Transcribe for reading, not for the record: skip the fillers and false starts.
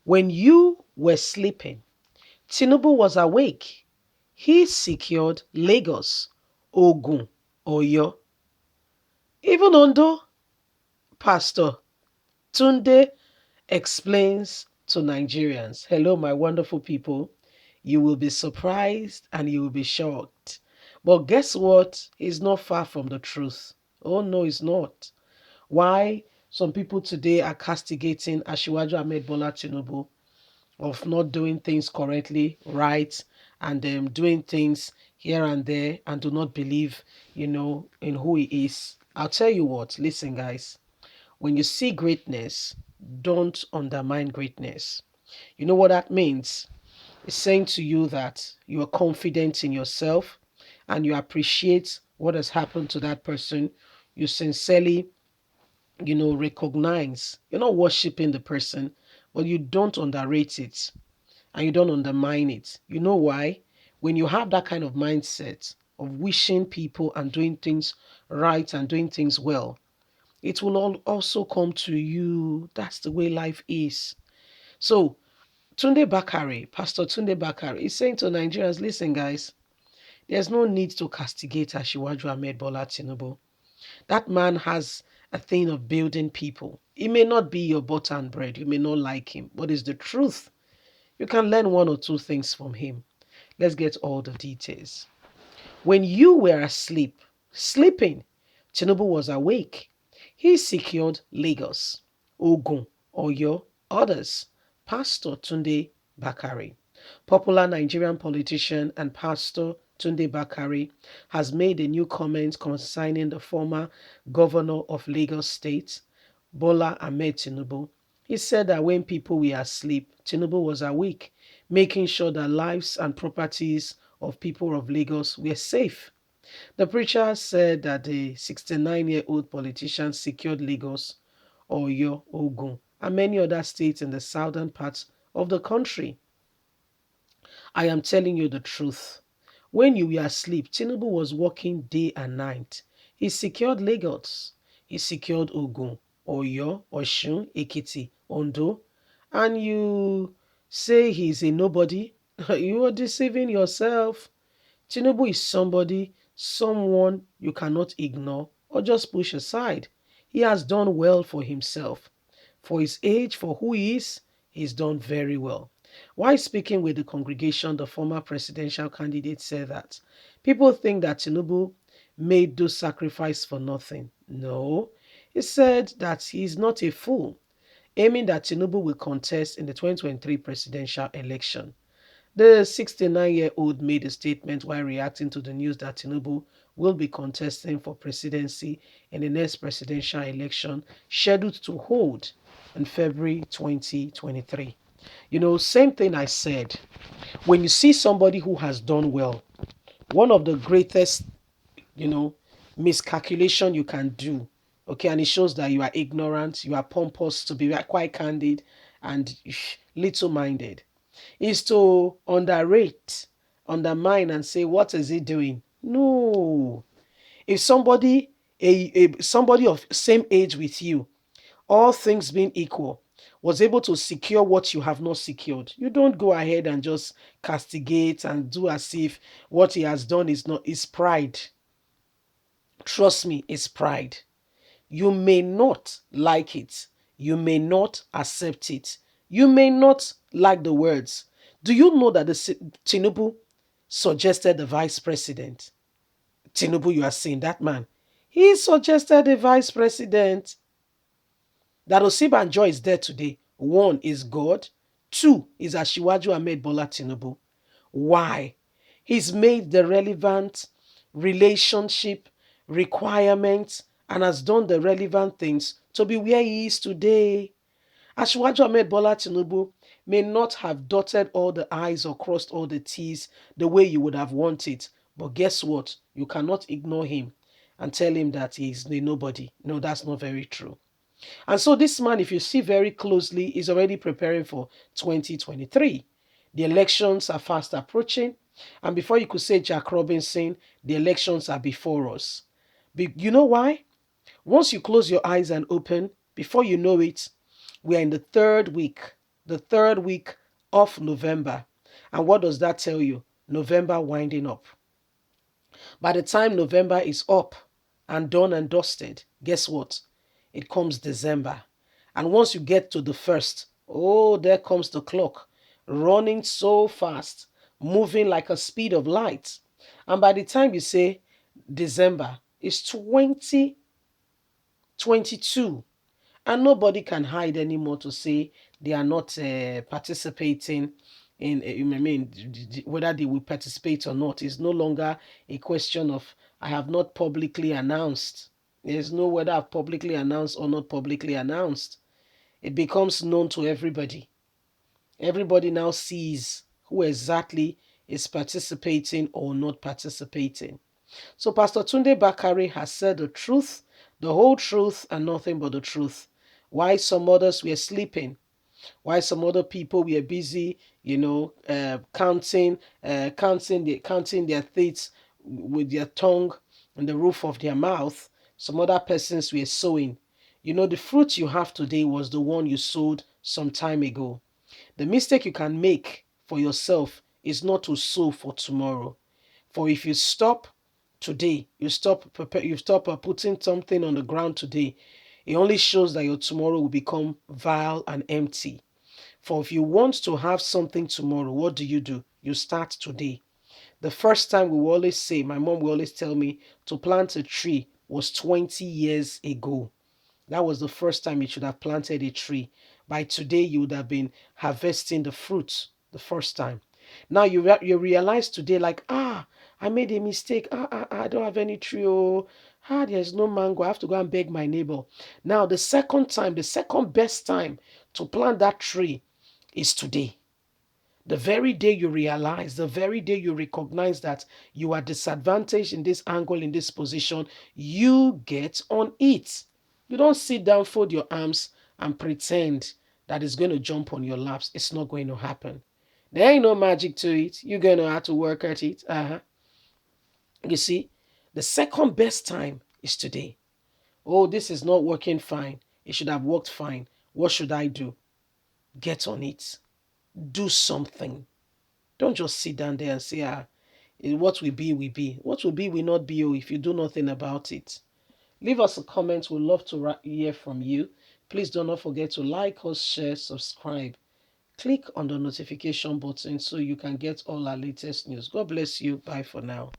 When you were sleeping, Tinubu was awake. He secured Lagos, Ogun, Oyo, even Ondo. Pastor Tunde explains to Nigerians. Hello, my wonderful people. You will be surprised and you will be shocked. But guess what? He's not far from the truth. Oh, no, he's not. Why some people today are castigating Ashiwaju Ahmed Bola Tinubu of not doing things correctly, right, and doing things here and there and do not believe, in who he is. I'll tell you what, listen, guys, when you see greatness, don't undermine greatness. You know what that means? It's saying to you that you are confident in yourself and you appreciate what has happened to that person. You sincerely, recognize. You're not worshiping the person, but you don't underrate it and you don't undermine it. You know why? When you have that kind of mindset of wishing people and doing things right and doing things well, it will all also come to you. That's the way life is. So, Tunde Bakare, Pastor Tunde Bakare, is saying to Nigerians, listen, guys, there's no need to castigate Ashiwaju Ahmed Bola Tinubu. That man has a thing of building people. He may not be your butter and bread. You may not like him, but it's the truth. You can learn one or two things from him. Let's get all the details. When you were asleep, sleeping, Tinubu was awake. He secured Lagos, Ogun, Oyo, others. Pastor Tunde Bakare, popular Nigerian politician and pastor Tunde Bakare, has made a new comment concerning the former governor of Lagos State, Bola Ahmed Tinubu. He said that when people were asleep, Tinubu was awake, making sure that lives and properties of people of Lagos were safe. The preacher said that the 69-year-old politician secured Lagos, Oyo, Ogun, and many other states in the southern parts of the country. I am telling you the truth. When you were asleep, Tinubu was working day and night. He secured Lagos. He secured Ogun, Oyo, Oshun, Ekiti, Ondo. And you say he's a nobody? You are deceiving yourself. Tinubu is somebody, someone you cannot ignore or just push aside. He has done well for himself. For his age, for who he is, he's done very well. While speaking with the congregation, the former presidential candidate said that people think that Tinubu made those sacrifices for nothing. No, he said that he is not a fool, aiming that Tinubu will contest in the 2023 presidential election. The 69-year-old made a statement while reacting to the news that Tinubu will be contesting for presidency in the next presidential election scheduled to hold in February 2023. Same thing I said. When you see somebody who has done well, one of the greatest, you know, miscalculation you can do, okay, and it shows that you are ignorant, you are pompous, to be quite candid and little-minded, is to underrate, undermine, and say, what is he doing? No. If somebody, somebody of same age with you, all things being equal, was able to secure what you have not secured, you don't go ahead and just castigate and do as if what he has done is not, is pride. Trust me, it's pride. You may not like it. You may not accept it. You may not like the words. Do you know that the Tinubu suggested the vice president? Tinubu, you are saying that man. He suggested the vice president. That Osibanjo is there today. One is God. Two is Ashiwaju Ahmed Bola Tinubu. Why? He's made the relevant relationship requirements and has done the relevant things to be where he is today. Ashwaju Ahmed Bola Tinubu may not have dotted all the I's or crossed all the T's the way you would have wanted. But guess what? You cannot ignore him and tell him that he's a nobody. No, that's not very true. And so this man, if you see very closely, is already preparing for 2023. The elections are fast approaching. And before you could say Jack Robinson, the elections are before us. You know why? Once you close your eyes and open, before you know it, we are in the third week. the third week of November. And what does that tell you? November winding up. By the time November is up and done and dusted, guess what? It comes December. And once you get to the first, oh, there comes the clock, running so fast, moving like a speed of light. And by the time you say December, it's 2022. And nobody can hide anymore to say they are not participating in, I mean, whether they will participate or not. It's no longer a question of I have not publicly announced. There's no whether I've publicly announced or not publicly announced. It becomes known to everybody. Everybody now sees who exactly is participating or not participating. So Pastor Tunde Bakare has said the truth, the whole truth, and nothing but the truth. Why some others were sleeping, why some other people were busy, counting their teeth with their tongue and the roof of their mouth. Some other persons were sowing. The fruit you have today was the one you sowed some time ago. The mistake you can make for yourself is not to sow for tomorrow. For if you stop today, you stop putting something on the ground today, it only shows that your tomorrow will become vile and empty. For if you want to have something tomorrow, what do? You start today. The first time we will always say, my mom will always tell me to plant a tree was 20 years ago. That was the first time you should have planted a tree. By today, you would have been harvesting the fruits the first time. Now you realize today, like, I made a mistake. I don't have any tree. Oh, there's no mango. I have to go and beg my neighbor. Now, the second time, the second best time to plant that tree is today. The very day you realize, the very day you recognize that you are disadvantaged in this angle, in this position, you get on it. You don't sit down, fold your arms, and pretend that it's going to jump on your laps. It's not going to happen. There ain't no magic to it. You're going to have to work at it. You see, the second best time is today. Oh, this is not working fine. It should have worked fine. What should I do? Get on it. Do something. Don't just sit down there and say, what will be, will be. What will be, will not be, if you do nothing about it. Leave us a comment. We'd love to hear from you. Please do not forget to like us, share, subscribe. Click on the notification button so you can get all our latest news. God bless you. Bye for now.